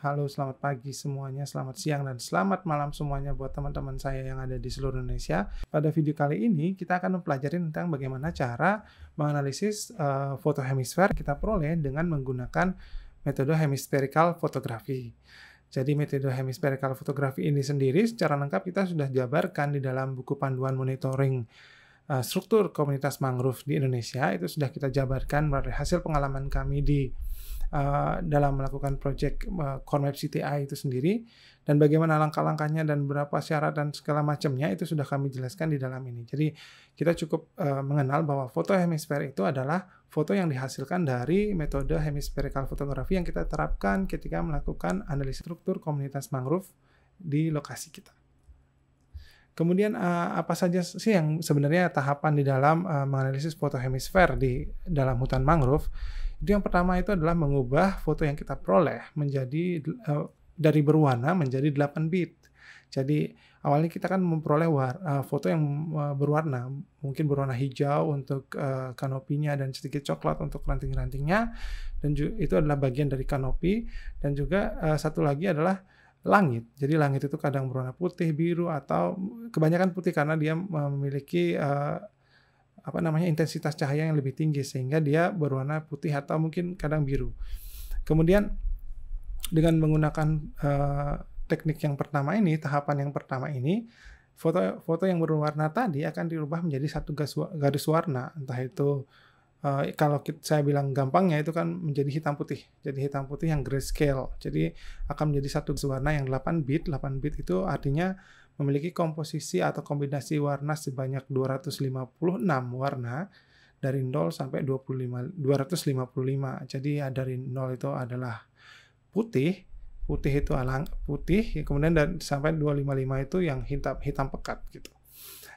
Halo, selamat pagi semuanya, selamat siang, dan selamat malam semuanya buat teman-teman saya yang ada di seluruh Indonesia. Pada video kali ini, kita akan mempelajari tentang bagaimana cara menganalisis foto hemisfer kita peroleh dengan menggunakan metode hemispherical photography. Jadi metode hemispherical photography ini sendiri secara lengkap kita sudah jabarkan di dalam buku panduan monitoring struktur komunitas mangrove di Indonesia. Itu sudah kita jabarkan melalui hasil pengalaman kami dalam melakukan proyek Core Map CTI itu sendiri, dan bagaimana langkah-langkahnya dan berapa syarat dan segala macamnya itu sudah kami jelaskan di dalam ini. Jadi kita cukup mengenal bahwa foto hemisfer itu adalah foto yang dihasilkan dari metode hemispherical photography yang kita terapkan ketika melakukan analisis struktur komunitas mangrove di lokasi kita. Kemudian apa saja sih yang sebenarnya tahapan di dalam menganalisis foto hemisfer di dalam hutan mangrove? Itu yang pertama itu adalah mengubah foto yang kita peroleh menjadi dari berwarna menjadi 8 bit. Jadi awalnya kita kan memperoleh foto yang berwarna, mungkin berwarna hijau untuk kanopinya dan sedikit coklat untuk ranting-rantingnya, dan itu adalah bagian dari kanopi, dan juga satu lagi adalah langit. Jadi langit itu kadang berwarna putih, biru, atau kebanyakan putih karena dia memiliki intensitas cahaya yang lebih tinggi sehingga dia berwarna putih atau mungkin kadang biru. Kemudian dengan menggunakan teknik yang pertama ini, tahapan yang pertama ini, foto yang berwarna tadi akan dirubah menjadi satu garis warna, entah itu kalau saya bilang gampangnya itu kan menjadi hitam putih. Jadi hitam putih yang grayscale. Jadi akan menjadi satu warna yang 8 bit. 8 bit itu artinya memiliki komposisi atau kombinasi warna sebanyak 256 warna dari 0 sampai 255. Jadi dari 0 itu adalah putih itu putih, kemudian sampai 255 itu yang hitam pekat gitu.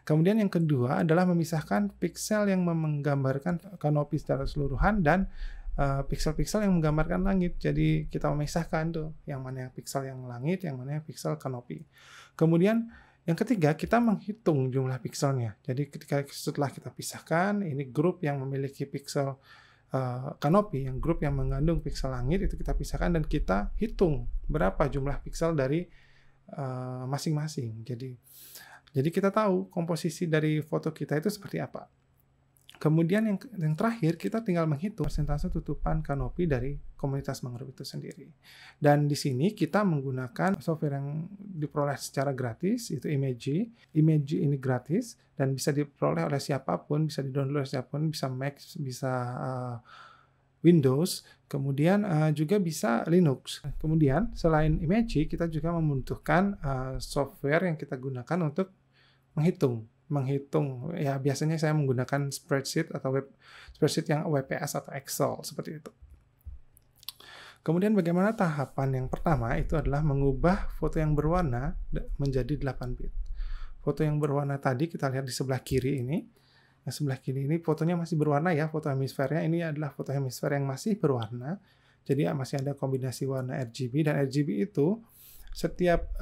Kemudian yang kedua adalah memisahkan piksel yang menggambarkan kanopi secara keseluruhan dan piksel-piksel yang menggambarkan langit. Jadi kita memisahkan tuh yang mana yang piksel yang langit, yang mana yang piksel kanopi. Kemudian yang ketiga kita menghitung jumlah pikselnya. Jadi setelah kita pisahkan, ini grup yang memiliki piksel kanopi, yang grup yang mengandung piksel langit itu kita pisahkan dan kita hitung berapa jumlah piksel dari masing-masing. Jadi kita tahu komposisi dari foto kita itu seperti apa. Kemudian yang terakhir kita tinggal menghitung persentase tutupan kanopi dari komunitas mangrove itu sendiri. Dan di sini kita menggunakan software yang diperoleh secara gratis, itu Imagy. Imagy ini gratis dan bisa diperoleh oleh siapapun, bisa di-download oleh siapapun, bisa Mac, bisa Windows, kemudian juga bisa Linux. Kemudian selain Imagy, kita juga membutuhkan software yang kita gunakan untuk menghitung ya, biasanya saya menggunakan spreadsheet atau spreadsheet yang WPS atau Excel seperti itu. Kemudian bagaimana tahapan yang pertama itu adalah mengubah foto yang berwarna menjadi 8 bit. Foto yang berwarna tadi kita lihat di sebelah kiri ini. Yang sebelah kiri ini fotonya masih berwarna ya, foto hemisfernya ini adalah foto hemisfer yang masih berwarna. Jadi masih ada kombinasi warna RGB, dan RGB itu setiap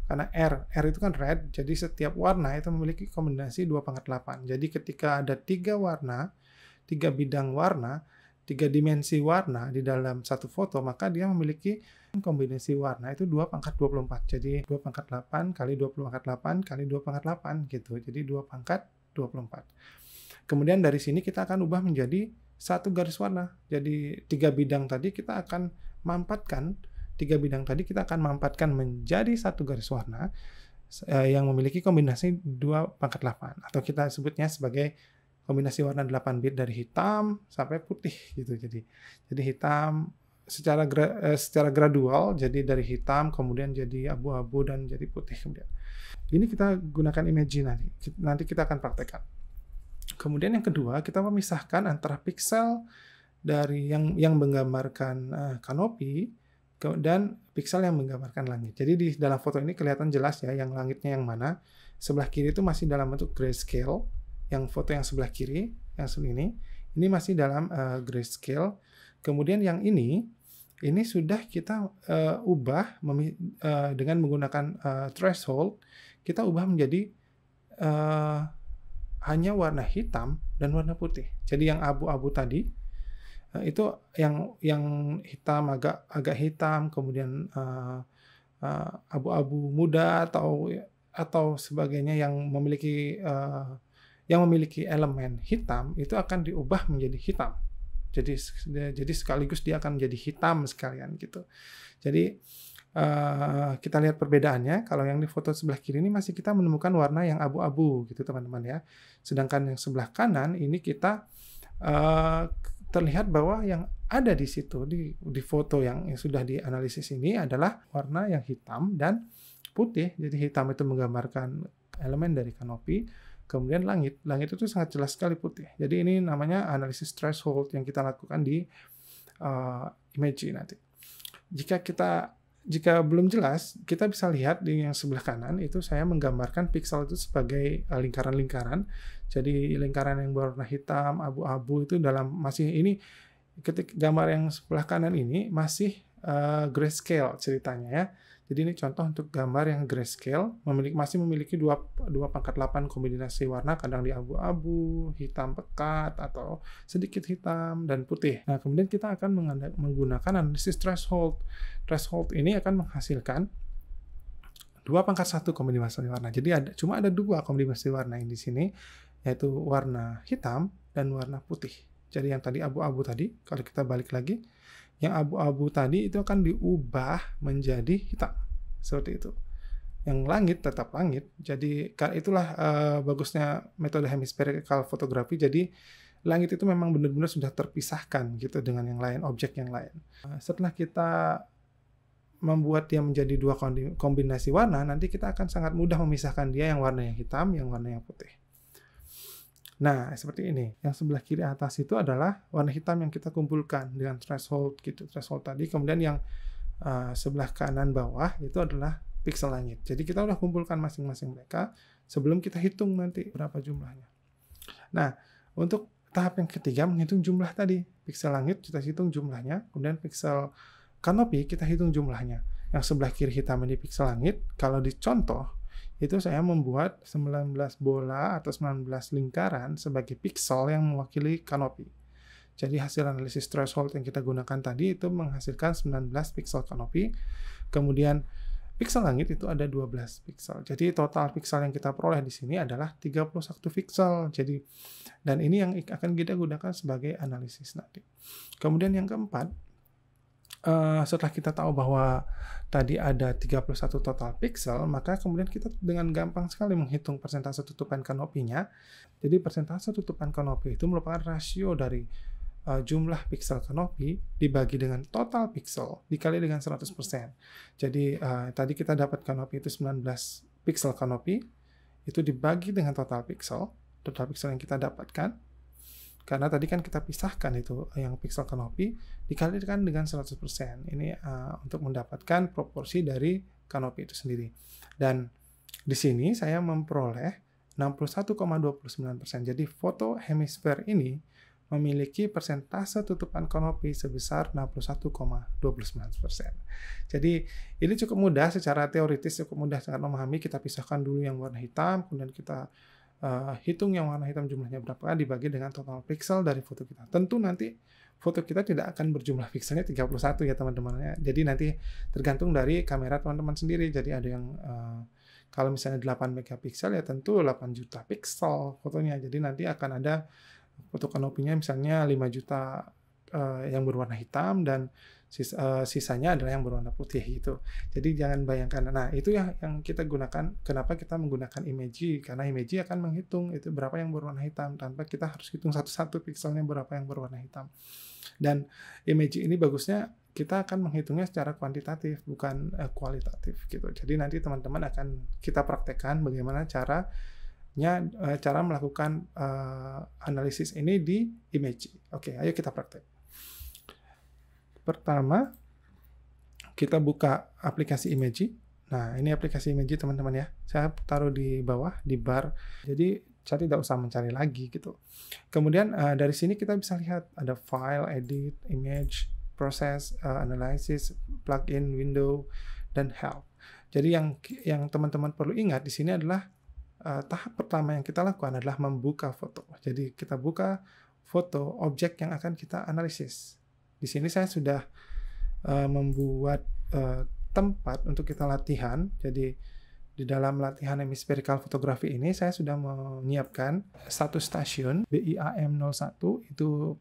karena R itu kan red, jadi setiap warna itu memiliki kombinasi 2/8. Jadi ketika ada 3 warna, 3 bidang warna, 3 dimensi warna di dalam satu foto, maka dia memiliki kombinasi warna itu 2/24. Jadi 2/8 kali 2/8 kali 2/8 gitu. Jadi 2/24. Kemudian dari sini kita akan ubah menjadi satu garis warna. Jadi 3 bidang tadi kita akan mampatkan menjadi satu garis warna yang memiliki kombinasi 2/8 atau kita sebutnya sebagai kombinasi warna 8 bit dari hitam sampai putih gitu. Jadi hitam secara gradual, jadi dari hitam kemudian jadi abu-abu dan jadi putih kemudian. Ini kita gunakan Imagy nanti kita akan praktekkan. Kemudian yang kedua, kita memisahkan antara piksel dari yang menggambarkan kanopi dan piksel yang menggambarkan langit. Jadi di dalam foto ini kelihatan jelas ya yang langitnya yang mana. Sebelah kiri itu masih dalam bentuk grayscale. Yang foto yang sebelah kiri, yang ini masih dalam grayscale. Kemudian yang ini sudah kita ubah dengan menggunakan threshold. Kita ubah menjadi hanya warna hitam dan warna putih. Jadi yang abu-abu tadi Itu yang hitam, agak hitam, kemudian abu-abu muda atau sebagainya yang memiliki elemen hitam itu akan diubah menjadi hitam. Jadi sekaligus dia akan menjadi hitam sekalian gitu. Jadi kita lihat perbedaannya. Kalau yang di foto sebelah kiri ini masih kita menemukan warna yang abu-abu gitu teman-teman ya. Sedangkan yang sebelah kanan ini kita terlihat bahwa yang ada di situ di foto yang sudah dianalisis ini adalah warna yang hitam dan putih. Jadi hitam itu menggambarkan elemen dari kanopi, kemudian langit. Langit itu sangat jelas sekali putih. Jadi ini namanya analisis threshold yang kita lakukan di image nanti. Jika belum jelas, kita bisa lihat di yang sebelah kanan itu saya menggambarkan pixel itu sebagai lingkaran-lingkaran. Jadi lingkaran yang berwarna hitam, abu-abu itu masih ini ketika gambar yang sebelah kanan ini masih grayscale ceritanya ya. Jadi ini contoh untuk gambar yang grayscale, masih memiliki 2/8 kombinasi warna, kadang di abu-abu, hitam pekat, atau sedikit hitam, dan putih. Nah, kemudian kita akan menggunakan analisis threshold. Threshold ini akan menghasilkan 2/1 kombinasi warna. Jadi cuma ada 2 kombinasi warna yang di sini, yaitu warna hitam dan warna putih. Jadi yang tadi abu-abu tadi, kalau kita balik lagi, yang abu-abu tadi itu akan diubah menjadi hitam. Seperti itu. Yang langit tetap langit. Jadi itulah bagusnya metode hemispherical photography. Jadi langit itu memang benar-benar sudah terpisahkan gitu dengan yang lain, objek yang lain. Setelah kita membuat dia menjadi 2 kombinasi warna, nanti kita akan sangat mudah memisahkan dia yang warna yang hitam, yang warna yang putih. Nah, seperti ini. Yang sebelah kiri atas itu adalah warna hitam yang kita kumpulkan dengan threshold gitu, threshold tadi. Kemudian yang sebelah kanan bawah itu adalah pixel langit. Jadi kita udah kumpulkan masing-masing mereka sebelum kita hitung nanti berapa jumlahnya. Nah, untuk tahap yang ketiga menghitung jumlah tadi. Pixel langit kita hitung jumlahnya, kemudian pixel kanopi kita hitung jumlahnya. Yang sebelah kiri hitam ini pixel langit. Kalau dicontoh, itu saya membuat 19 bola atau 19 lingkaran sebagai pixel yang mewakili kanopi. Jadi hasil analisis threshold yang kita gunakan tadi itu menghasilkan 19 pixel kanopi. Kemudian pixel langit itu ada 12 pixel. Jadi total pixel yang kita peroleh di sini adalah 31 pixel. Jadi dan ini yang akan kita gunakan sebagai analisis nanti. Kemudian yang keempat, setelah kita tahu bahwa tadi ada 31 total pixel, maka kemudian kita dengan gampang sekali menghitung persentase tutupan kanopinya. Jadi persentase tutupan kanopi itu merupakan rasio dari jumlah pixel kanopi dibagi dengan total pixel dikali dengan 100%. Jadi tadi kita dapat kanopi itu 19 pixel kanopi, itu dibagi dengan total pixel yang kita dapatkan. Karena tadi kan kita pisahkan itu yang pixel kanopi dikalikan dengan 100%. Ini untuk mendapatkan proporsi dari kanopi itu sendiri. Dan di sini saya memperoleh 61,29%. Jadi foto hemisfer ini memiliki persentase tutupan kanopi sebesar 61,29%. Jadi ini cukup mudah secara teoritis, cukup mudah sangat memahami. Kita pisahkan dulu yang warna hitam, kemudian kita hitung yang warna hitam jumlahnya berapa dibagi dengan total pixel dari foto kita. Tentu nanti foto kita tidak akan berjumlah pixelnya 31 ya teman-teman. Jadi nanti tergantung dari kamera teman-teman sendiri. Jadi ada yang kalau misalnya 8 megapiksel ya tentu 8 juta pixel fotonya. Jadi nanti akan ada foto kanopinya misalnya 5 juta yang berwarna hitam dan sisanya adalah yang berwarna putih gitu. Jadi jangan bayangkan. Nah, itu yang kita gunakan. Kenapa kita menggunakan Imagy? Karena Imagy akan menghitung itu berapa yang berwarna hitam tanpa kita harus hitung satu-satu pixelnya berapa yang berwarna hitam. Dan Imagy ini bagusnya kita akan menghitungnya secara kuantitatif bukan kualitatif gitu. Jadi nanti teman-teman akan kita praktekkan bagaimana cara melakukan analisis ini di Imagy. Oke, ayo kita praktek. Pertama, kita buka aplikasi Imagy. Nah, ini aplikasi Imagy teman-teman ya. Saya taruh di bawah, di bar. Jadi, saya tidak usah mencari lagi gitu. Kemudian, dari sini kita bisa lihat ada file, edit, image, process, analysis, plugin, window, dan help. Jadi, yang teman-teman perlu ingat di sini adalah tahap pertama yang kita lakukan adalah membuka foto. Jadi, kita buka foto objek yang akan kita analisis. Di sini saya sudah membuat tempat untuk kita latihan. Jadi di dalam latihan hemispherical photography ini saya sudah menyiapkan satu stasiun BIAM01 itu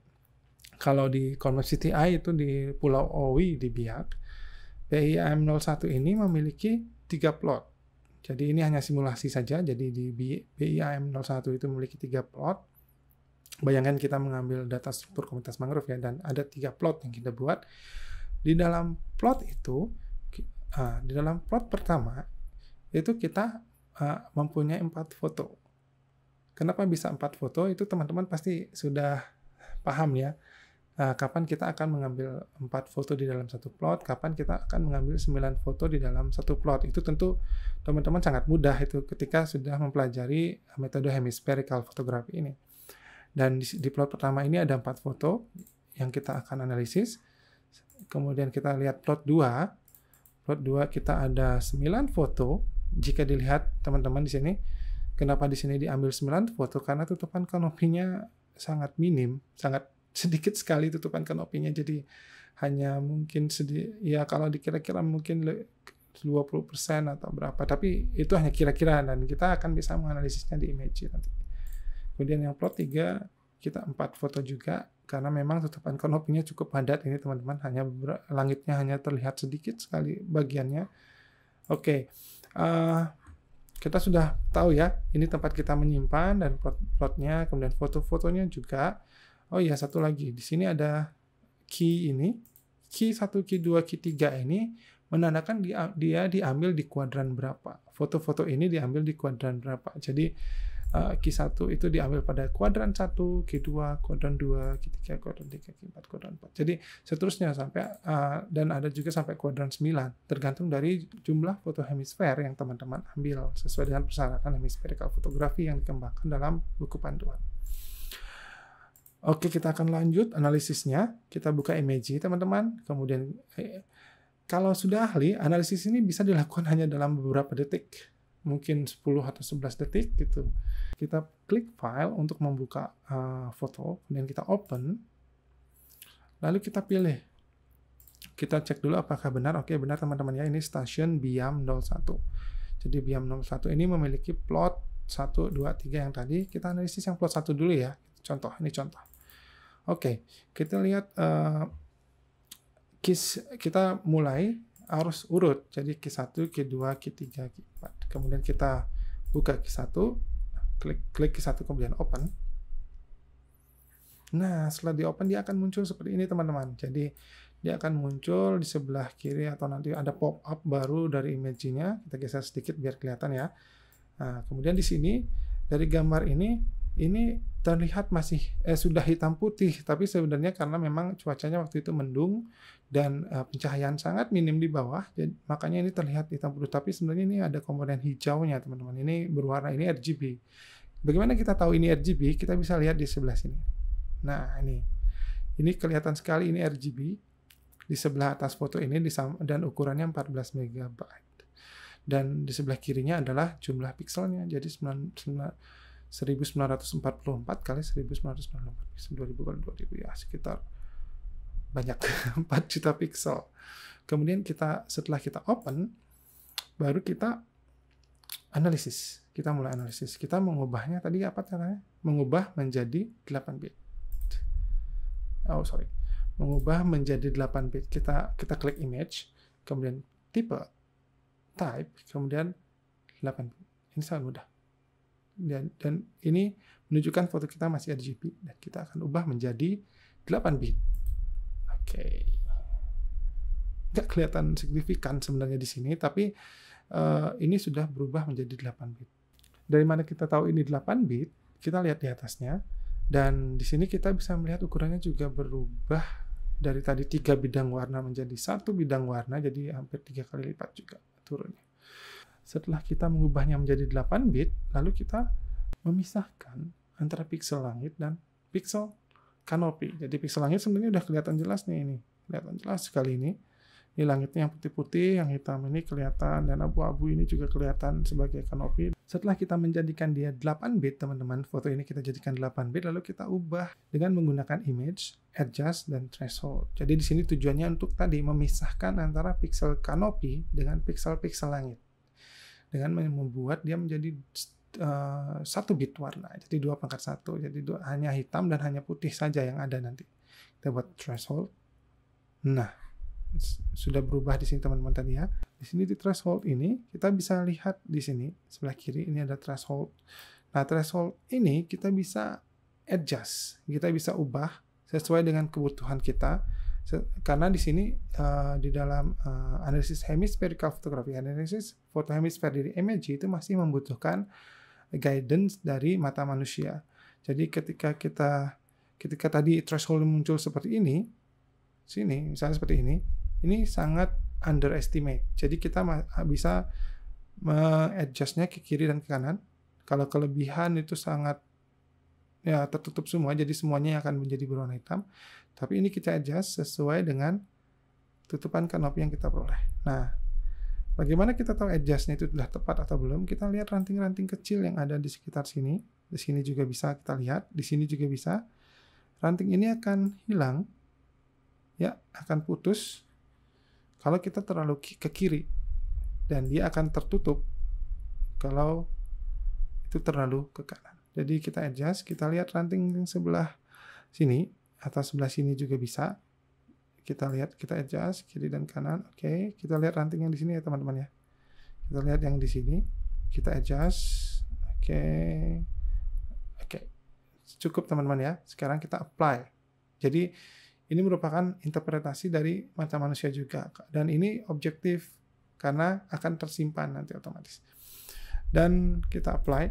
kalau di Convex CTI itu di Pulau Owi di Biak. BIAM01 ini memiliki 3 plot. Jadi ini hanya simulasi saja. Jadi di BIAM01 itu memiliki 3 plot. Bayangkan kita mengambil data struktur komunitas mangrove ya, dan ada 3 plot yang kita buat. Di dalam plot itu, di dalam plot pertama itu kita mempunyai 4 foto. Kenapa bisa 4 foto? Itu teman-teman pasti sudah paham ya. Kapan kita akan mengambil 4 foto di dalam satu plot, kapan kita akan mengambil 9 foto di dalam satu plot. Itu tentu teman-teman sangat mudah itu ketika sudah mempelajari metode hemispherical photography ini. Dan di plot pertama ini ada 4 foto yang kita akan analisis. Kemudian kita lihat plot 2. Plot 2 kita ada 9 foto. Jika dilihat teman-teman di sini, kenapa di sini diambil 9 foto? Karena tutupan kanopinya sangat minim, sangat sedikit sekali tutupan kanopinya. Jadi hanya mungkin ya kalau dikira-kira mungkin 20% atau berapa. Tapi itu hanya kira-kira dan kita akan bisa menganalisisnya di image nanti. Kemudian yang plot 3 kita 4 foto juga karena memang tutupan kanopinya cukup padat ini teman-teman, hanya langitnya hanya terlihat sedikit sekali bagiannya. Oke. Kita sudah tahu ya, ini tempat kita menyimpan dan plot-plotnya, kemudian foto-fotonya juga. Oh iya, satu lagi. Di sini ada key ini. Key 1, key 2, key 3 ini menandakan dia diambil di kuadran berapa. Foto-foto ini diambil di kuadran berapa. Jadi key 1 itu diambil pada kuadran 1, key 2, kuadran 2, key 3, kuadran 3, key 4, kuadran 4. Jadi seterusnya sampai dan ada juga sampai kuadran 9, tergantung dari jumlah foto hemisfer yang teman-teman ambil sesuai dengan persyaratan hemispherical photography yang dikembangkan dalam buku panduan. Oke, kita akan lanjut analisisnya. Kita buka image teman-teman. Kemudian kalau sudah ahli, analisis ini bisa dilakukan hanya dalam beberapa detik. Mungkin 10 atau 11 detik gitu. Kita klik file untuk membuka foto, kemudian kita open. Lalu kita pilih. Kita cek dulu apakah benar. Oke, benar teman-teman ya. Ini stasiun BIAM01. Jadi BIAM01 ini memiliki plot 1, 2, 3 yang tadi. Kita analisis yang plot 1 dulu ya. Contoh, ini contoh. Oke, kita lihat kita mulai arus urut. Jadi Q1, Q2, Q3, Q4. Kemudian kita buka Q1, klik Q1 kemudian open. Nah, setelah di open dia akan muncul seperti ini teman-teman. Jadi dia akan muncul di sebelah kiri atau nanti ada pop up baru dari image-nya. Kita geser sedikit biar kelihatan ya. Nah, kemudian di sini dari gambar ini terlihat masih sudah hitam putih, tapi sebenarnya karena memang cuacanya waktu itu mendung dan pencahayaan sangat minim di bawah, jadi, makanya ini terlihat hitam putih. Tapi sebenarnya ini ada komponen hijaunya teman-teman. Ini berwarna, ini RGB. Bagaimana kita tahu ini RGB? Kita bisa lihat di sebelah sini. Nah ini kelihatan sekali ini RGB di sebelah atas foto ini dan ukurannya 14 MB. Dan di sebelah kirinya adalah jumlah pikselnya. Jadi 1944 kali 1944 2000 kali 2000 ya sekitar banyak 4 juta piksel. Kemudian setelah kita open baru kita analisis. Kita mulai analisis. Kita mengubahnya tadi apa caranya? Mengubah menjadi 8 bit. Mengubah menjadi 8 bit. Kita klik image, kemudian type, kemudian 8 bit. Ini sangat mudah. Dan ini menunjukkan foto kita masih RGB dan kita akan ubah menjadi 8 bit. Oke. Nggak kelihatan signifikan sebenarnya di sini, tapi ini sudah berubah menjadi 8 bit. Dari mana kita tahu ini 8 bit? Kita lihat di atasnya. Dan di sini kita bisa melihat ukurannya juga berubah dari tadi 3 bidang warna menjadi 1 bidang warna, jadi hampir 3 kali lipat juga turunnya. Setelah kita mengubahnya menjadi 8 bit, lalu kita memisahkan antara piksel langit dan piksel kanopi. Jadi piksel langit sebenarnya udah kelihatan jelas nih ini. Kelihatan jelas sekali ini. Ini langitnya yang putih-putih, yang hitam ini kelihatan, dan abu-abu ini juga kelihatan sebagai kanopi. Setelah kita menjadikan dia 8 bit, teman-teman, foto ini kita jadikan 8 bit, lalu kita ubah dengan menggunakan image, adjust, dan threshold. Jadi di sini tujuannya untuk tadi memisahkan antara pixel kanopi dengan pixel-pixel langit. Dengan membuat dia menjadi 1 bit warna, jadi 2/1, jadi hanya hitam dan hanya putih saja yang ada nanti. Kita buat threshold. Nah, sudah berubah di sini teman-teman tadi ya. Di sini di threshold ini kita bisa lihat di sini sebelah kiri ini ada threshold. Nah, threshold ini kita bisa adjust, kita bisa ubah sesuai dengan kebutuhan kita. Karena di sini di dalam analisis hemispherical photography, analisis foto hemisfer dari image itu masih membutuhkan guidance dari mata manusia. Jadi ketika tadi threshold muncul seperti ini, sini misalnya seperti ini sangat underestimate. Jadi kita bisa adjustnya ke kiri dan ke kanan. Kalau kelebihan itu sangat ya tertutup semua, jadi semuanya akan menjadi berwarna hitam. Tapi ini kita adjust sesuai dengan tutupan kanopi yang kita peroleh. Nah, bagaimana kita tahu adjustnya itu sudah tepat atau belum? Kita lihat ranting-ranting kecil yang ada di sekitar sini. Di sini juga bisa kita lihat, di sini juga bisa. Ranting ini akan hilang, ya akan putus kalau kita terlalu ke kiri, dan dia akan tertutup kalau itu terlalu ke kanan. Jadi kita adjust, kita lihat ranting yang sebelah sini atau sebelah sini juga bisa. Kita lihat, kita adjust kiri dan kanan. Oke, kita lihat ranting yang di sini ya teman-teman ya. Kita lihat yang di sini, kita adjust. Oke. Cukup teman-teman ya. Sekarang kita apply. Jadi ini merupakan interpretasi dari mata manusia juga, dan ini objektif karena akan tersimpan nanti otomatis. Dan kita apply,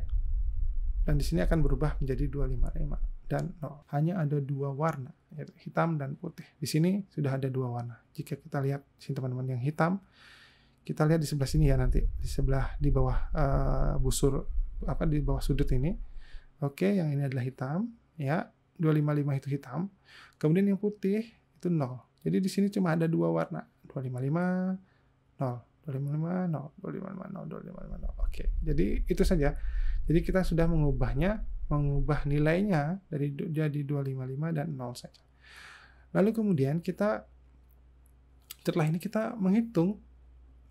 dan di sini akan berubah menjadi 255 dan 0. Hanya ada 2 warna, yaitu hitam dan putih. Di sini sudah ada 2 warna. Jika kita lihat di sini teman-teman yang hitam, kita lihat di sebelah sini ya nanti, di bawah busur di bawah sudut ini. Oke, yang ini adalah hitam, ya. 255 itu hitam. Kemudian yang putih itu 0. Jadi di sini cuma ada 2 warna. 255, 0. 255, 0. 255, 0. 255, 0. Oke. Jadi itu saja. Jadi kita sudah mengubah nilainya dari jadi 255 dan 0 saja. Lalu kemudian setelah ini kita menghitung.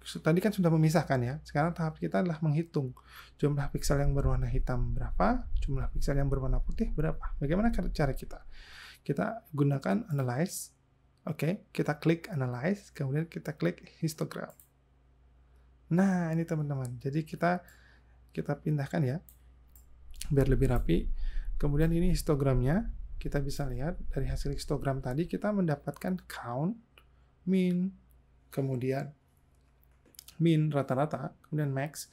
Tadi kan sudah memisahkan ya. Sekarang tahap kita adalah menghitung jumlah piksel yang berwarna hitam berapa, jumlah piksel yang berwarna putih berapa. Bagaimana cara kita? Kita gunakan analyze. Oke, kita klik analyze, kemudian kita klik histogram. Nah, ini teman-teman. Jadi kita pindahkan ya biar lebih rapi. Kemudian ini histogramnya. Kita bisa lihat dari hasil histogram tadi kita mendapatkan count, mean, kemudian mean rata-rata, kemudian max,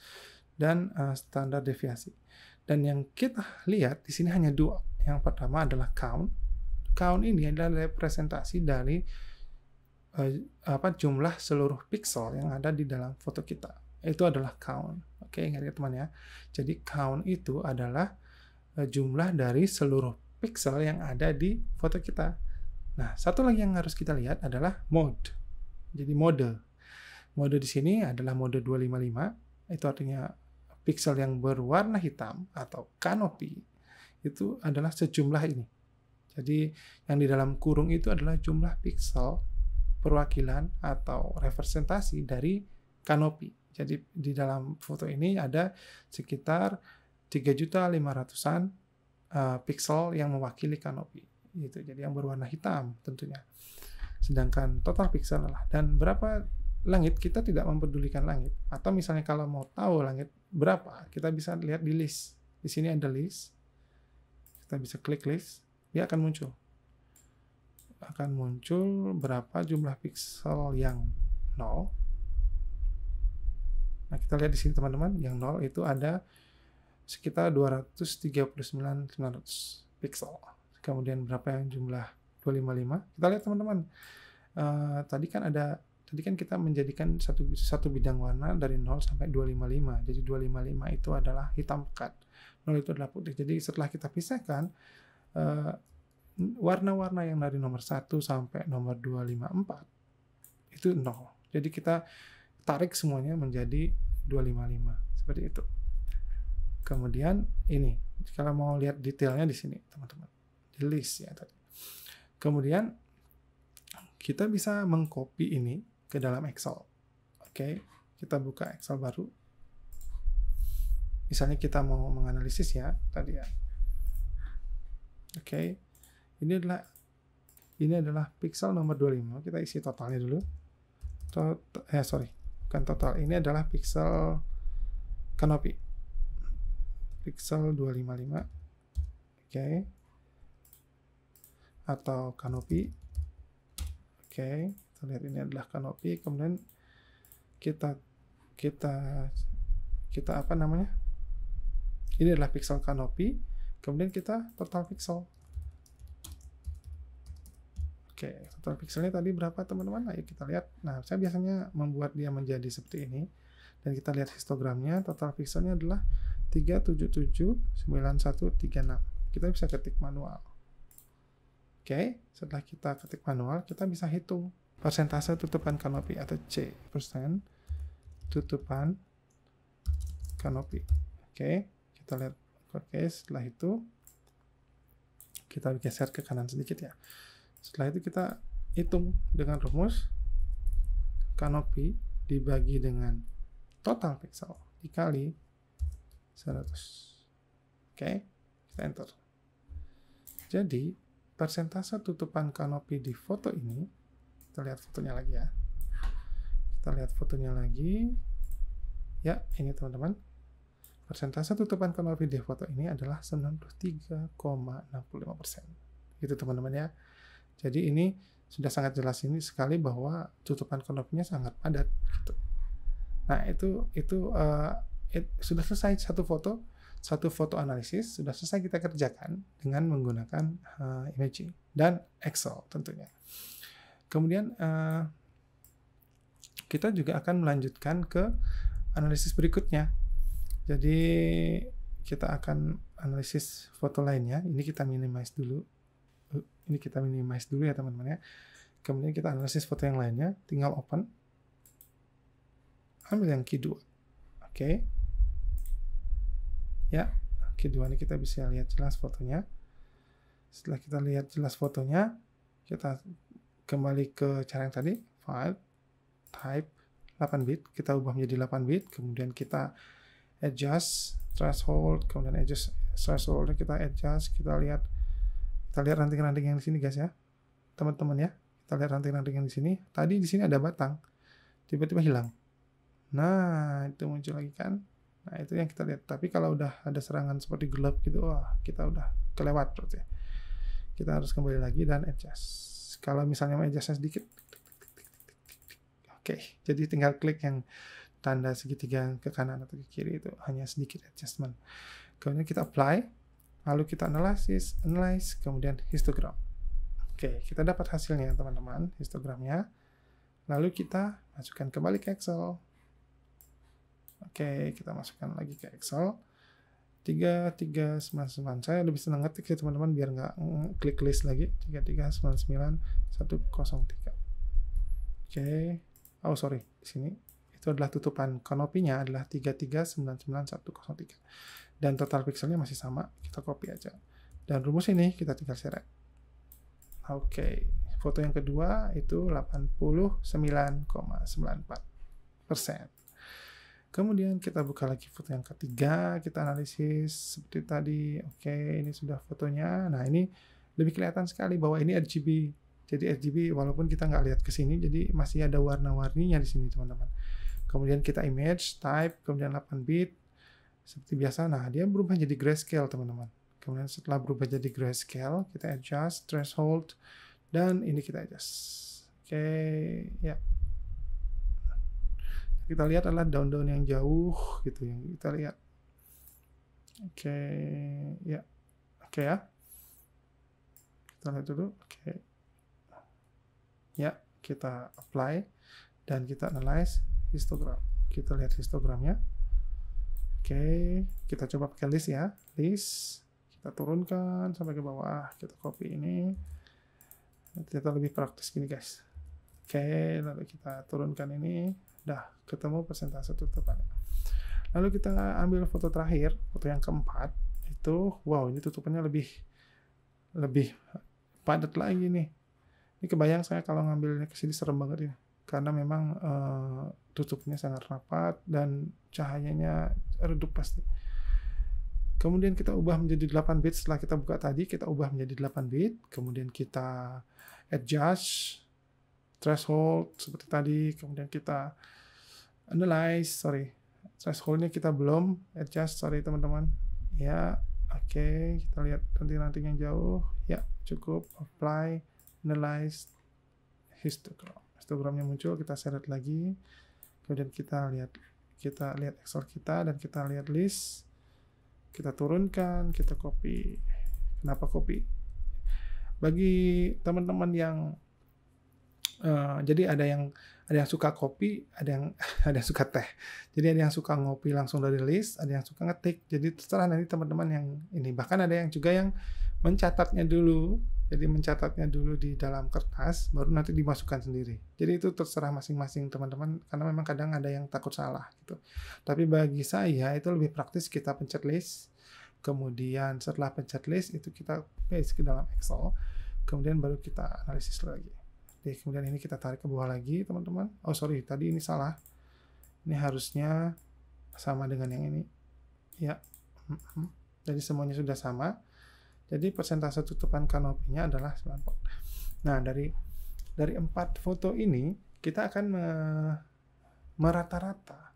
dan standar deviasi. Dan yang kita lihat di sini hanya 2. Yang pertama adalah count. Count ini adalah representasi dari jumlah seluruh pixel yang ada di dalam foto kita. Itu adalah count. Oke, ingat ya teman ya. Jadi count itu adalah jumlah dari seluruh pixel yang ada di foto kita. Nah, satu lagi yang harus kita lihat adalah mode. Jadi mode. Mode di sini adalah mode 255, itu artinya pixel yang berwarna hitam atau kanopi itu adalah sejumlah ini. Jadi yang di dalam kurung itu adalah jumlah pixel perwakilan atau representasi dari kanopi. Jadi di dalam foto ini ada sekitar 3.500.000-an pixel yang mewakili kanopi. Gitu. Jadi yang berwarna hitam tentunya. Sedangkan total pixel adalah, dan berapa langit kita tidak mempedulikan langit. Atau misalnya kalau mau tahu langit berapa, kita bisa lihat di list. Di sini ada list. Kita bisa klik list, dia akan muncul. Akan muncul berapa jumlah pixel yang 0. Nah, kita lihat di sini teman-teman, yang 0 itu ada sekitar 239.900 pixel. Kemudian berapa yang jumlah 255? Kita lihat teman-teman. Tadi kan kita menjadikan satu bidang warna dari 0 sampai 255. Jadi 255 itu adalah hitam pekat. 0 itu adalah putih. Jadi setelah kita pisahkan, warna-warna yang dari nomor 1 sampai nomor 254 itu 0. Jadi kita tarik semuanya menjadi 255 seperti itu. Kemudian ini, kalau mau lihat detailnya di sini teman-teman, di list ya tadi. Kemudian kita bisa mengcopy ini ke dalam Excel. Oke, kita buka Excel baru. Misalnya kita mau menganalisis ya tadi ya. Oke, ini adalah pixel nomor 25. Kita isi totalnya dulu. Bukan total. Ini adalah pixel canopy. Pixel 255. Oke. Atau canopy. Oke, kita lihat ini adalah canopy. Kemudian kita apa namanya? Ini adalah pixel canopy. Kemudian kita total pixel. Oke, total pixelnya tadi berapa teman-teman? Ayo kita lihat. Nah, saya biasanya membuat dia menjadi seperti ini. Dan kita lihat histogramnya, total pixelnya adalah 3779136. Kita bisa ketik manual. Oke, setelah kita ketik manual, kita bisa hitung persentase tutupan canopy atau C, persen tutupan canopy. Oke, kita lihat. Oke, setelah itu kita geser ke kanan sedikit ya. Setelah itu kita hitung dengan rumus canopy dibagi dengan total pixel dikali 100. Oke, kita enter. Jadi persentase tutupan canopy di foto ini, kita lihat fotonya lagi ya. Kita lihat fotonya lagi. Ya, ini teman-teman. Persentase tutupan canopy di foto ini adalah 93,65%. Gitu teman-teman ya. Jadi ini sudah sangat jelas ini sekali bahwa tutupan canopy-nya sangat padat gitu. Nah, itu sudah selesai satu foto analisis sudah selesai kita kerjakan dengan menggunakan imaging dan Excel tentunya. Kemudian kita juga akan melanjutkan ke analisis berikutnya. Jadi kita akan analisis foto lainnya. Ini kita minimize dulu. Ya teman-teman ya. Kemudian kita analisis foto yang lainnya. Tinggal open. Ambil yang key 2. Oke. Ya, key 2 ini kita bisa lihat jelas fotonya. Setelah kita lihat jelas fotonya, kita kembali ke cara yang tadi. File, type, 8 bit. Kita ubah menjadi 8 bit. Kemudian kita adjust threshold, kemudian adjust threshold kita adjust, kita lihat ranting-ranting yang di sini guys ya, teman-teman ya, kita lihat ranting-ranting yang di sini. Tadi di sini ada batang, tiba-tiba hilang. Nah, itu muncul lagi kan. Nah, itu yang kita lihat. Tapi kalau udah ada serangan seperti gelap gitu, wah, kita udah kelewat berarti. Kita harus kembali lagi dan adjust. Kalau misalnya mau adjustnya sedikit, oke, jadi tinggal klik yang tanda segitiga ke kanan atau ke kiri, itu hanya sedikit adjustment. Kemudian kita apply, lalu kita analyze, kemudian histogram. Oke, kita dapat hasilnya teman-teman, histogramnya. Lalu kita masukkan kembali ke Excel. Oke, kita masukkan lagi ke Excel. 3399. Saya lebih senang ngetik sih teman-teman biar nggak klik list lagi. 3399103. Oke. Oh sorry, di sini itu adalah tutupan canopy-nya adalah 3399103. Dan total pixelnya masih sama, kita copy aja. Dan rumus ini kita tinggal seret. Oke, foto yang kedua itu 89,94%. Kemudian kita buka lagi foto yang ketiga, kita analisis seperti tadi. Oke, ini sudah fotonya. Nah, ini lebih kelihatan sekali bahwa ini RGB. Jadi RGB walaupun kita nggak lihat ke sini, jadi masih ada warna-warninya di sini teman-teman. Kemudian kita image, type, kemudian 8 bit. Seperti biasa, nah dia berubah jadi grayscale teman-teman. Kemudian setelah berubah jadi grayscale, kita adjust, threshold, dan ini kita adjust. Oke, ya. Kita lihat adalah daun-daun yang jauh gitu yang kita lihat. Oke, ya. Oke ya. Kita lihat dulu. Oke. Ya, kita apply dan kita analyze histogram. Kita lihat histogramnya. Oke, kita coba pakai list ya. List. Kita turunkan sampai ke bawah. Kita copy ini. Ternyata lebih praktis gini guys. Oke, lalu kita turunkan ini, udah ketemu persentase tutupannya. Lalu kita ambil foto terakhir, foto yang keempat, itu wow, ini tutupannya lebih padat lagi nih. Ini kebayang saya kalau ngambilnya ke sini serem banget ya, karena memang tutupnya sangat rapat dan cahayanya redup pasti. Kemudian kita ubah menjadi 8 bit setelah kita buka tadi, kita ubah menjadi 8 bit, kemudian kita adjust threshold seperti tadi, kemudian kita analyze, thresholdnya kita belum adjust, teman-teman. Ya, oke, kita lihat ranting-ranting yang jauh, ya cukup, apply, analyze, histogramnya muncul, kita select lagi, kemudian kita lihat Excel kita dan kita lihat list, kita turunkan, kita copy. Kenapa copy? Bagi teman-teman yang jadi ada yang suka kopi, ada yang suka teh. Jadi ada yang suka ngopi langsung dari list, ada yang suka ngetik. Jadi terserah nanti teman-teman yang ini. Bahkan ada yang juga yang mencatatnya dulu. Jadi mencatatnya dulu di dalam kertas, baru nanti dimasukkan sendiri. Jadi itu terserah masing-masing teman-teman, karena memang kadang ada yang takut salah gitu. Tapi bagi saya itu lebih praktis kita pencet list. Kemudian setelah pencet list itu kita paste ke dalam Excel. Kemudian baru kita analisis lagi. Oke, kemudian ini kita tarik ke bawah lagi, teman-teman. Oh, sorry, tadi ini salah. Ini harusnya sama dengan yang ini. Ya. Jadi semuanya sudah sama. Jadi persentase tutupan kanopinya adalah 90. Nah, dari 4 foto ini, kita akan merata-rata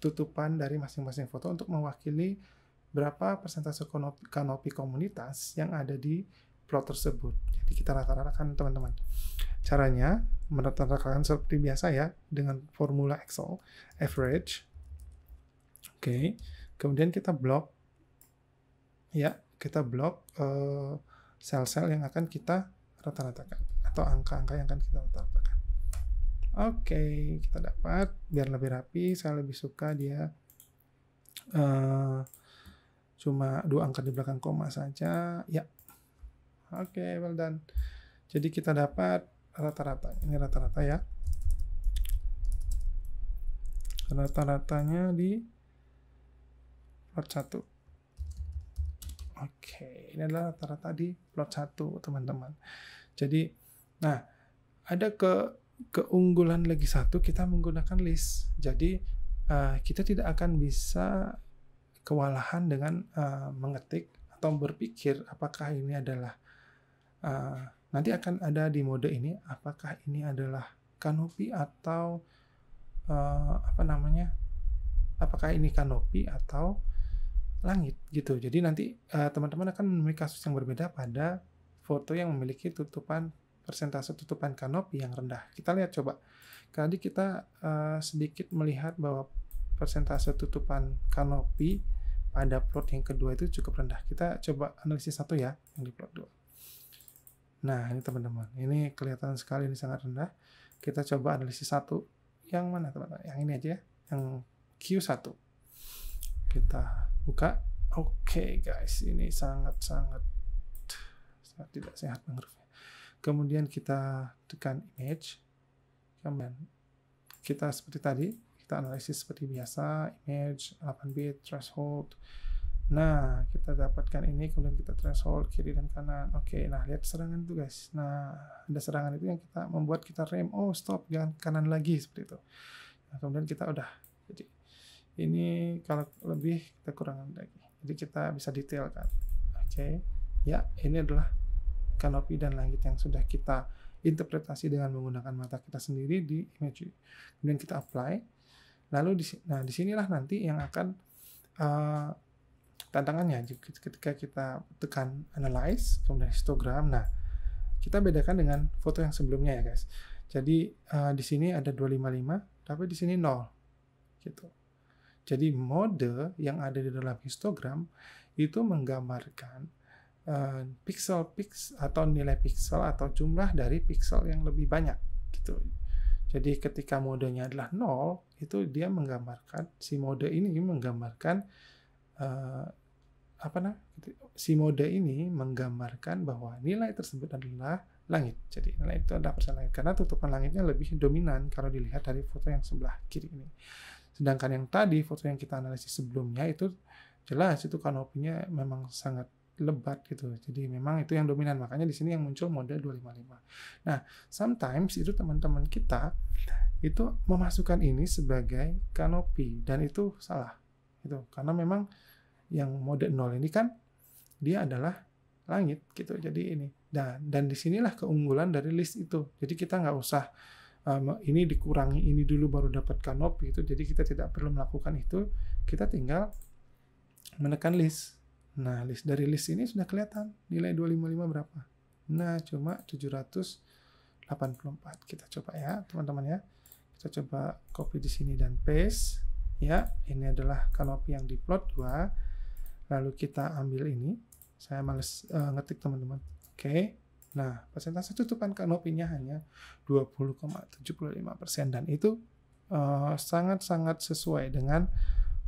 tutupan dari masing-masing foto untuk mewakili berapa persentase kanopi komunitas yang ada di plot tersebut. Jadi kita rata-ratakan, teman-teman. Caranya merata-ratakan seperti biasa ya, dengan formula Excel average. Oke. Kemudian kita blok, ya, kita blok sel-sel yang akan kita rata-ratakan atau angka-angka yang akan kita rata-ratakan. Oke, kita dapat. Biar lebih rapi, saya lebih suka dia cuma 2 angka di belakang koma saja. Ya. Oke, well done. Jadi kita dapat rata-rata. Ini rata-rata ya. Rata-ratanya di plot 1. Oke, ini adalah rata-rata di plot 1, teman-teman. Jadi, nah, ada keunggulan lagi satu, kita menggunakan list. Jadi, kita tidak akan bisa kewalahan dengan mengetik atau berpikir apakah ini adalah nanti akan ada di mode ini, apakah ini adalah kanopi atau apakah ini kanopi atau langit gitu. Jadi nanti teman-teman akan menemui kasus yang berbeda pada foto yang memiliki persentase tutupan kanopi yang rendah. Kita lihat coba. Tadi kita sedikit melihat bahwa persentase tutupan kanopi pada plot yang kedua itu cukup rendah. Kita coba analisis satu ya, yang di plot 2. Nah, ini teman-teman. Ini kelihatan sekali ini sangat rendah. Kita coba analisis satu. Yang mana teman-teman? Yang ini aja ya, yang Q1. Kita buka. Oke, guys, ini sangat tidak sehat menurutnya. Kemudian kita tekan image. Kemudian kita seperti tadi, kita analisis seperti biasa, image, 8 bit, threshold. Nah, kita dapatkan ini, kemudian kita threshold kiri dan kanan. Oke, nah lihat serangan itu guys. Nah, ada serangan itu yang kita membuat kita rem. Oh, stop, jangan kanan lagi, seperti itu. Nah, kemudian kita udah. Jadi, ini kalau lebih kita kurangin lagi. Jadi kita bisa detailkan. Oke, ya ini adalah kanopi dan langit yang sudah kita interpretasi dengan menggunakan mata kita sendiri di image. Kemudian kita apply. Lalu disinilah nanti yang akan tantangannya ketika kita tekan analyze, kemudian histogram. Nah, kita bedakan dengan foto yang sebelumnya ya guys. Jadi di sini ada 255, tapi di sini 0 gitu. Jadi mode yang ada di dalam histogram itu menggambarkan pixel atau nilai pixel atau jumlah dari pixel yang lebih banyak gitu. Jadi ketika modenya adalah 0, itu dia menggambarkan, si mode ini menggambarkan si mode ini menggambarkan bahwa nilai tersebut adalah langit. Jadi nilai itu adalah persen langit karena tutupan langitnya lebih dominan kalau dilihat dari foto yang sebelah kiri ini. Sedangkan yang tadi foto yang kita analisis sebelumnya itu jelas itu kanopinya memang sangat lebat gitu. Jadi memang itu yang dominan. Makanya di sini yang muncul mode 255. Nah, sometimes itu teman-teman kita itu memasukkan ini sebagai kanopi dan itu salah. Itu karena memang yang mode 0 ini kan dia adalah langit gitu. Jadi ini. Dan disinilah keunggulan dari list itu. Jadi kita nggak usah ini dikurangi ini dulu baru dapat kanopi itu. Jadi kita tidak perlu melakukan itu. Kita tinggal menekan list. Nah, dari list ini sudah kelihatan nilai 255 berapa. Nah, cuma 784. Kita coba ya, teman-teman ya. Kita coba copy di sini dan paste. Ya, ini adalah kanopi yang di plot 2. Lalu kita ambil ini. Saya males ngetik teman-teman. Oke. Nah, persentase tutupan kanopinya hanya 20,75% dan itu sangat-sangat sesuai dengan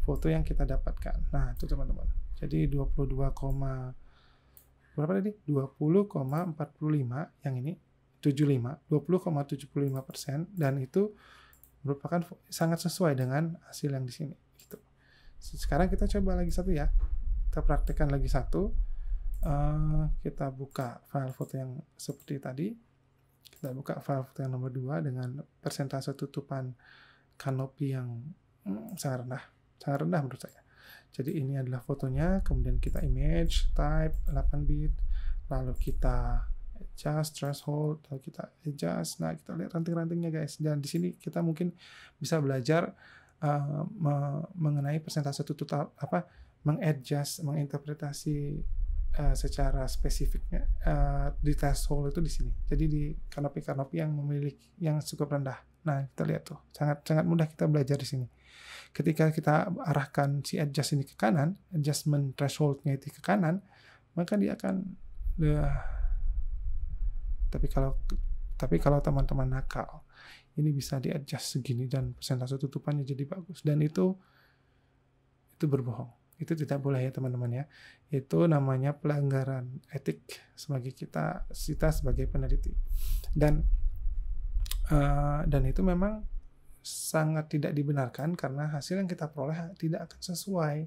foto yang kita dapatkan. Nah, itu teman-teman. Jadi 20,45 yang ini 20,75% dan itu merupakan sangat sesuai dengan hasil yang di sini gitu. Sekarang kita coba lagi satu ya. Kita praktekkan lagi satu. Kita buka file foto yang seperti tadi. Kita buka file foto yang nomor 2 dengan persentase tutupan kanopi yang sangat rendah menurut saya. Jadi ini adalah fotonya, kemudian kita image, type 8 bit, lalu kita adjust threshold, lalu kita adjust. Nah, kita lihat ranting-rantingnya guys. Dan di sini kita mungkin bisa belajar mengenai persentase tutupan mengadjust, menginterpretasi secara spesifiknya di threshold itu di sini. Jadi di kanopi-kanopi yang memiliki yang cukup rendah. Nah, kita lihat tuh, sangat mudah kita belajar di sini. Ketika kita arahkan si adjust ini ke kanan, adjustment threshold-nya itu ke kanan, maka dia akan tapi kalau teman-teman nakal, ini bisa di-adjust segini dan persentase tutupannya jadi bagus dan itu berbohong. Itu tidak boleh ya teman-teman ya. Itu namanya pelanggaran etik sebagai kita sebagai peneliti. Dan itu memang sangat tidak dibenarkan karena hasil yang kita peroleh tidak akan sesuai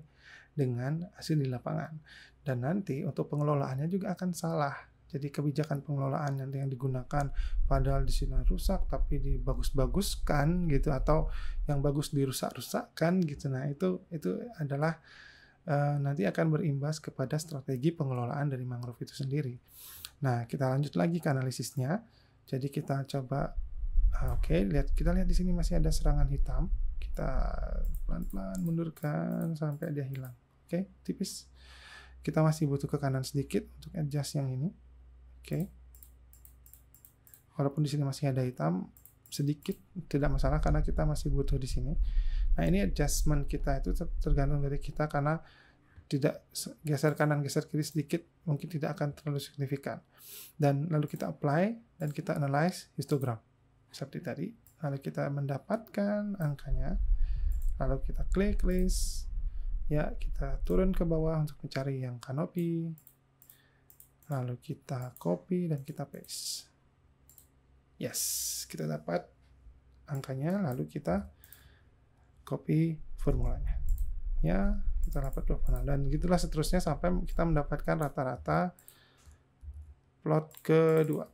dengan hasil di lapangan. Dan nanti untuk pengelolaannya juga akan salah. Jadi kebijakan pengelolaan nanti yang digunakan padahal di sini rusak tapi dibagus-baguskan gitu atau yang bagus dirusak-rusakkan gitu. Nah, itu adalah nanti akan berimbas kepada strategi pengelolaan dari mangrove itu sendiri. Nah, kita lanjut lagi ke analisisnya. Jadi kita coba kita lihat di sini masih ada serangan hitam. Kita pelan-pelan mundurkan sampai dia hilang. Tipis. Kita masih butuh ke kanan sedikit untuk adjust yang ini. Walaupun di sini masih ada hitam sedikit tidak masalah karena kita masih butuh di sini. Nah, ini adjustment kita itu tergantung dari kita karena tidak geser kanan geser kiri sedikit mungkin tidak akan terlalu signifikan. Dan lalu kita apply dan kita analyze histogram seperti tadi. Lalu kita mendapatkan angkanya. Lalu kita klik list. Ya, kita turun ke bawah untuk mencari yang kanopi. Lalu kita copy dan kita paste. Yes, kita dapat angkanya, lalu kita copy formulanya. Ya, kita dapat 26 dan gitulah seterusnya sampai kita mendapatkan rata-rata plot kedua.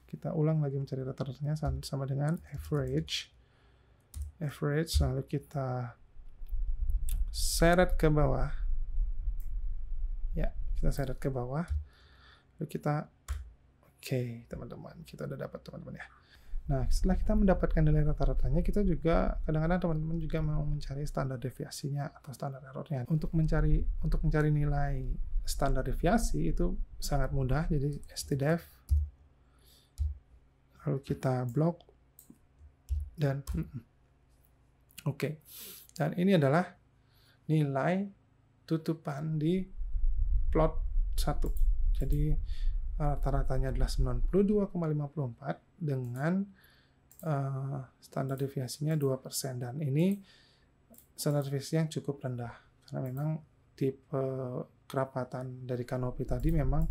Kita ulang lagi mencari rata-ratanya sama dengan average, lalu kita seret ke bawah. Ya, kita seret ke bawah. Lalu kita teman-teman, kita udah dapat teman-teman ya. Nah, setelah kita mendapatkan nilai rata-ratanya, kita juga kadang-kadang teman-teman juga mau mencari standar deviasinya atau standar errornya. Untuk mencari nilai standar deviasi itu sangat mudah. Jadi stdef lalu kita blok, dan oke. Dan ini adalah nilai tutupan di plot 1. Jadi rata-ratanya adalah 92,54 dengan standar deviasinya 2%, dan ini standar deviasi yang cukup rendah karena memang tipe kerapatan dari kanopi tadi memang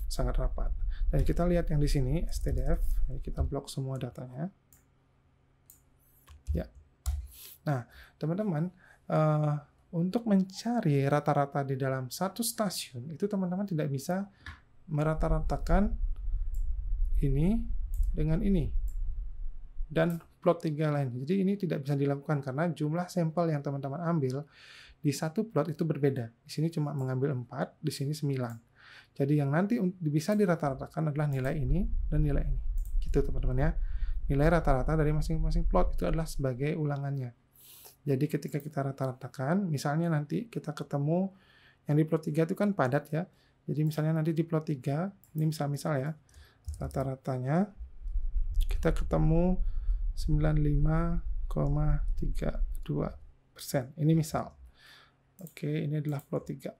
sangat rapat. Dan kita lihat yang di sini STDF, kita blok semua datanya. Ya. Nah, teman-teman, untuk mencari rata-rata di dalam satu stasiun itu teman-teman tidak bisa merata-ratakan ini dengan ini dan plot 3 lain. Jadi ini tidak bisa dilakukan karena jumlah sampel yang teman-teman ambil di satu plot itu berbeda. Di sini cuma mengambil 4, di sini 9. Jadi yang nanti bisa dirata-ratakan adalah nilai ini dan nilai ini. Gitu teman-teman ya. Nilai rata-rata dari masing-masing plot itu adalah sebagai ulangannya. Jadi ketika kita rata-ratakan, misalnya nanti kita ketemu yang di plot 3 itu kan padat ya. Jadi misalnya nanti di plot 3, ini misal ya, rata-ratanya kita ketemu 95,32%. Ini misal. Oke, ini adalah plot 3.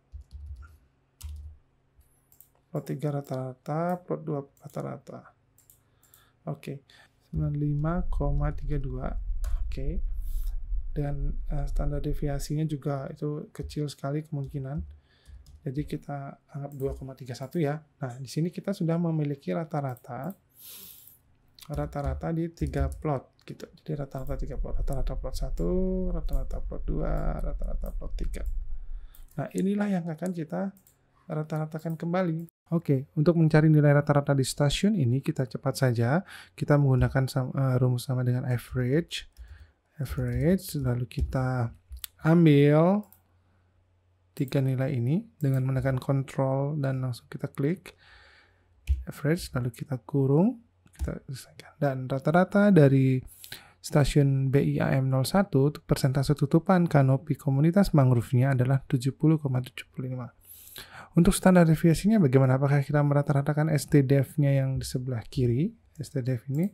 Plot 3 rata-rata, plot 2 rata-rata. Oke, 95,32. Oke. Dan standar deviasinya juga itu kecil sekali kemungkinan. Jadi kita anggap 2,31 ya. Nah, di sini kita sudah memiliki rata-rata di 3 plot gitu. Jadi rata-rata 3 plot, rata-rata plot 1, rata-rata plot 2, rata-rata plot 3. Nah, inilah yang akan kita rata-ratakan kembali. Oke, untuk mencari nilai rata-rata di stasiun ini kita cepat saja. Kita menggunakan rumus sama dengan average, lalu kita ambil 3 nilai ini dengan menekan Ctrl dan langsung kita klik average, lalu kita kurung, kita selesaikan. Dan rata-rata dari stasiun BIAM01 persentase tutupan kanopi komunitas mangrove-nya adalah 70,75. Untuk standar deviasinya bagaimana? Apakah kita merata-ratakan STDF-nya yang di sebelah kiri, STDF ini?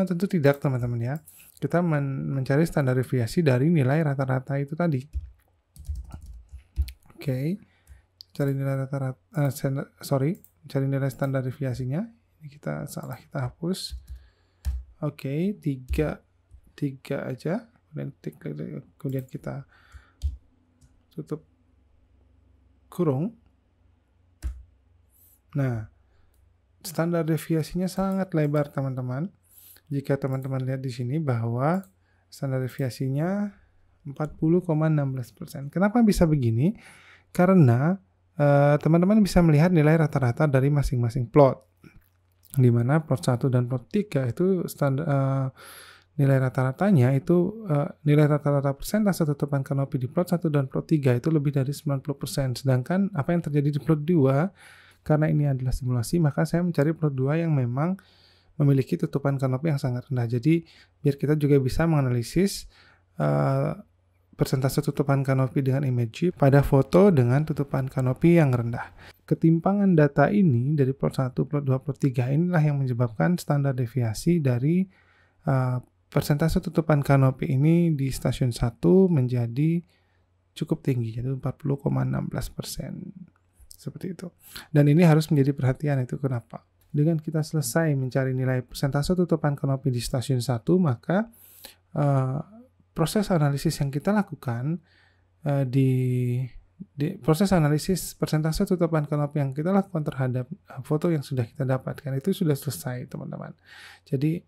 Tentu tidak teman-teman ya. Kita mencari standar deviasi dari nilai rata-rata itu tadi. Oke. Cari nilai rata-rata, cari nilai standar deviasinya. Ini kita salah, kita hapus. Oke, 3 aja. Kemudian kita tutup kurung. Nah, standar deviasinya sangat lebar teman-teman. Jika teman-teman lihat di sini bahwa standar deviasinya 40,16%. Kenapa bisa begini? Karena teman-teman bisa melihat nilai rata-rata dari masing-masing plot. Di mana plot 1 dan plot 3 itu standar nilai rata-ratanya itu nilai rata-rata persentase tutupan kanopi di plot 1 dan plot 3 itu lebih dari 90%. Sedangkan apa yang terjadi di plot 2, karena ini adalah simulasi, maka saya mencari plot 2 yang memang memiliki tutupan kanopi yang sangat rendah. Jadi biar kita juga bisa menganalisis persentase tutupan kanopi dengan image pada foto dengan tutupan kanopi yang rendah. Ketimpangan data ini dari plot 1, plot 2, plot 3 inilah yang menyebabkan standar deviasi dari persentase tutupan kanopi ini di stasiun 1 menjadi cukup tinggi, yaitu 40,16%. Seperti itu. Dan ini harus menjadi perhatian, itu kenapa. Dengan kita selesai mencari nilai persentase tutupan kanopi di stasiun 1, maka proses analisis yang kita lakukan di proses analisis persentase tutupan kanopi yang kita lakukan terhadap foto yang sudah kita dapatkan itu sudah selesai teman-teman. Jadi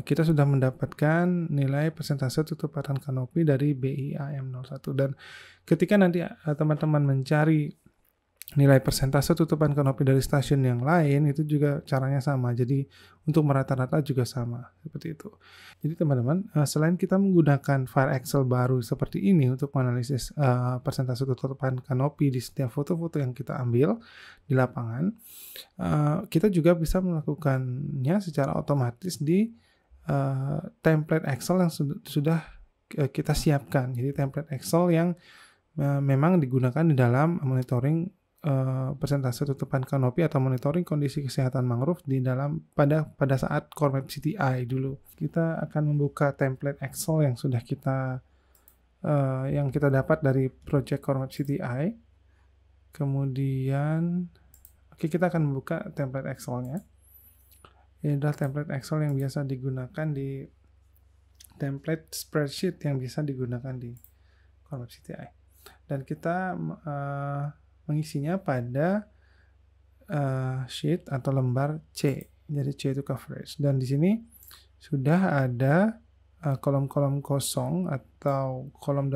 kita sudah mendapatkan nilai persentase tutupan kanopi dari BIAM01, dan ketika nanti teman-teman mencari nilai persentase tutupan kanopi dari stasiun yang lain itu juga caranya sama. Jadi untuk merata-rata juga sama seperti itu. Jadi teman-teman, selain kita menggunakan file Excel baru seperti ini untuk menganalisis persentase tutupan kanopi di setiap foto-foto yang kita ambil di lapangan, kita juga bisa melakukannya secara otomatis di template Excel yang sudah kita siapkan. Jadi template Excel yang memang digunakan di dalam monitoring persentase tutupan kanopi atau monitoring kondisi kesehatan mangrove di dalam pada saat Core Map CTI dulu. Kita akan membuka template Excel yang sudah yang kita dapat dari project Core Map CTI. Kemudian kita akan membuka template Excel-nya. Ini adalah template Excel yang biasa digunakan di template spreadsheet yang bisa digunakan di Core Map CTI. Dan kita mengisinya pada sheet atau lembar C. Jadi C itu coverage. Dan di sini sudah ada kolom-kolom kosong atau kolom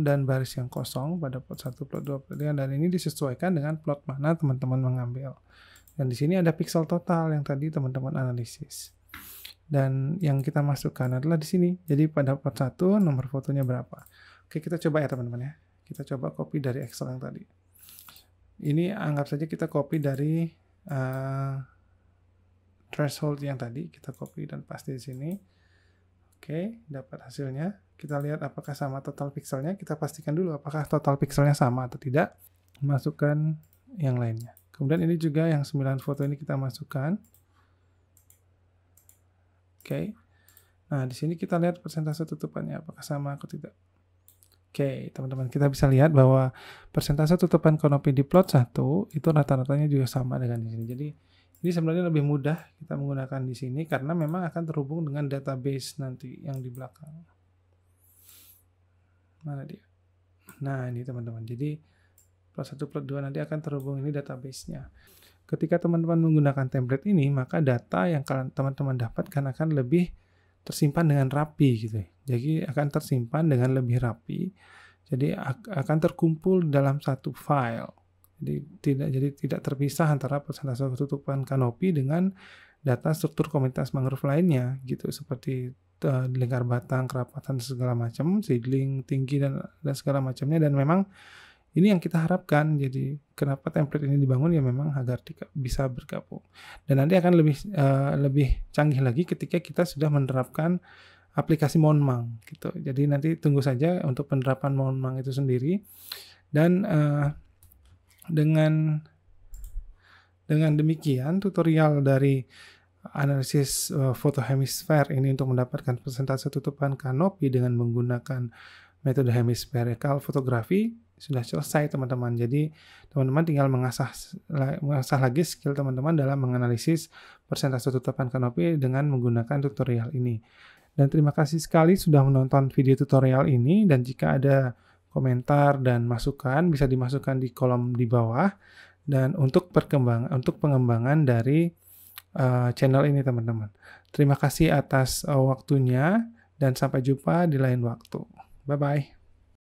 dan baris yang kosong pada plot 1, plot 2, plot 3, dan ini disesuaikan dengan plot mana teman-teman mengambil. Dan di sini ada pixel total yang tadi teman-teman analisis. Dan yang kita masukkan adalah di sini. Jadi pada plot 1 nomor fotonya berapa. Oke, kita coba ya teman-teman ya. Kita coba copy dari Excel yang tadi. Ini anggap saja kita copy dari threshold yang tadi. Kita copy dan paste di sini. Oke, dapat hasilnya. Kita lihat apakah sama total pixelnya. Kita pastikan dulu apakah total pixelnya sama atau tidak. Masukkan yang lainnya. Kemudian ini juga yang 9 foto ini kita masukkan. Oke. Nah, di sini kita lihat persentase tutupannya apakah sama atau tidak. Oke, teman-teman, kita bisa lihat bahwa persentase tutupan kanopi di plot 1 itu rata-ratanya juga sama dengan di sini. Jadi, ini sebenarnya lebih mudah kita menggunakan di sini karena memang akan terhubung dengan database nanti yang di belakang. Mana dia? Nah, ini teman-teman. Jadi, plot 1, plot 2 nanti akan terhubung ini database-nya. Ketika teman-teman menggunakan template ini, maka data yang teman-teman dapatkan akan lebih tersimpan dengan rapi gitu. Jadi akan tersimpan dengan lebih rapi. Jadi akan terkumpul dalam satu file. Jadi tidak terpisah antara persentase tutupan kanopi dengan data struktur komunitas mangrove lainnya gitu, seperti lingkar batang, kerapatan segala macam, seedling, tinggi dan segala macamnya. Dan memang ini yang kita harapkan. Jadi kenapa template ini dibangun ya memang agar bisa bergabung. Dan nanti akan lebih canggih lagi ketika kita sudah menerapkan aplikasi Monmang gitu. Jadi nanti tunggu saja untuk penerapan Monmang itu sendiri. Dan dengan demikian tutorial dari analisis foto hemisfer ini untuk mendapatkan persentase tutupan kanopi dengan menggunakan metode hemispherical fotografi sudah selesai teman-teman. Jadi teman-teman tinggal mengasah lagi skill teman-teman dalam menganalisis persentase tutupan kanopi dengan menggunakan tutorial ini. Dan terima kasih sekali sudah menonton video tutorial ini, dan jika ada komentar dan masukan bisa dimasukkan di kolom di bawah, dan untuk pengembangan dari channel ini teman-teman. Terima kasih atas waktunya dan sampai jumpa di lain waktu. Bye bye.